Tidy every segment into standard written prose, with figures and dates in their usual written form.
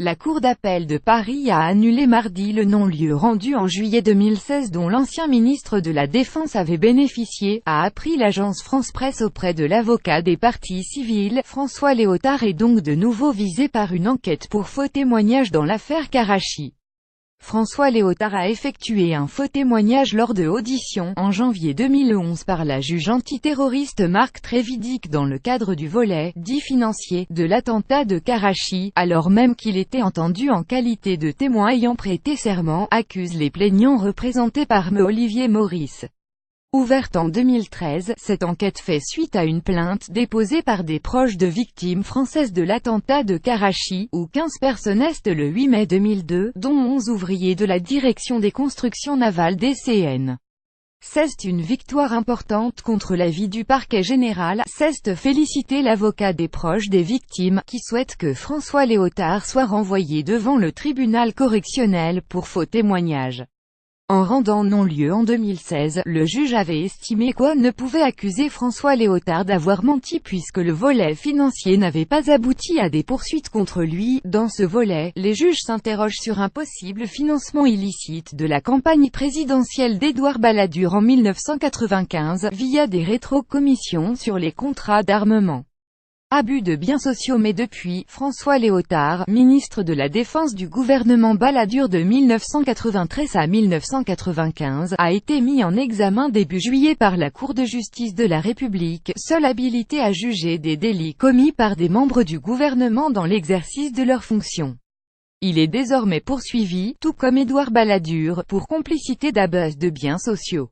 La Cour d'appel de Paris a annulé mardi le non-lieu rendu en juillet 2016 dont l'ancien ministre de la Défense avait bénéficié, a appris l'agence France Presse auprès de l'avocat des parties civiles. François Léotard est donc de nouveau visé par une enquête pour faux témoignage dans l'affaire Karachi. François Léotard a effectué un faux témoignage lors de auditions, en janvier 2011 par la juge antiterroriste Marc Trévidic dans le cadre du volet, dit financier, de l'attentat de Karachi, alors même qu'il était entendu en qualité de témoin ayant prêté serment, accusent les plaignants représentés par Me Olivier Maurice. Ouverte en 2013, cette enquête fait suite à une plainte déposée par des proches de victimes françaises de l'attentat de Karachi, où 15 personnes est le 8 mai 2002, dont 11 ouvriers de la direction des constructions navales DCN. C'est une victoire importante contre l'avis du parquet général, c'est féliciter l'avocat des proches des victimes, qui souhaite que François Léotard soit renvoyé devant le tribunal correctionnel pour faux témoignage. En rendant non-lieu en 2016, le juge avait estimé qu'on ne pouvait accuser François Léotard d'avoir menti puisque le volet financier n'avait pas abouti à des poursuites contre lui. Dans ce volet, les juges s'interrogent sur un possible financement illicite de la campagne présidentielle d'Édouard Balladur en 1995, via des rétrocommissions sur les contrats d'armement. Abus de biens sociaux. Mais depuis, François Léotard, ministre de la Défense du gouvernement Balladur de 1993 à 1995, a été mis en examen début juillet par la Cour de justice de la République, seule habilitée à juger des délits commis par des membres du gouvernement dans l'exercice de leurs fonctions. Il est désormais poursuivi, tout comme Édouard Balladur, pour complicité d'abus de biens sociaux.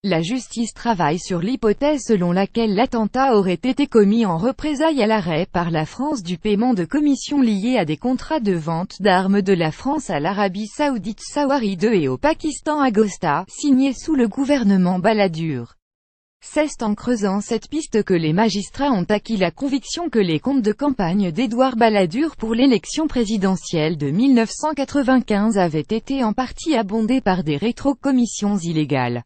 La justice travaille sur l'hypothèse selon laquelle l'attentat aurait été commis en représailles à l'arrêt par la France du paiement de commissions liées à des contrats de vente d'armes de la France à l'Arabie Saoudite Sawari 2 et au Pakistan Agosta, signés sous le gouvernement Balladur. C'est en creusant cette piste que les magistrats ont acquis la conviction que les comptes de campagne d'Édouard Balladur pour l'élection présidentielle de 1995 avaient été en partie abondés par des rétrocommissions illégales.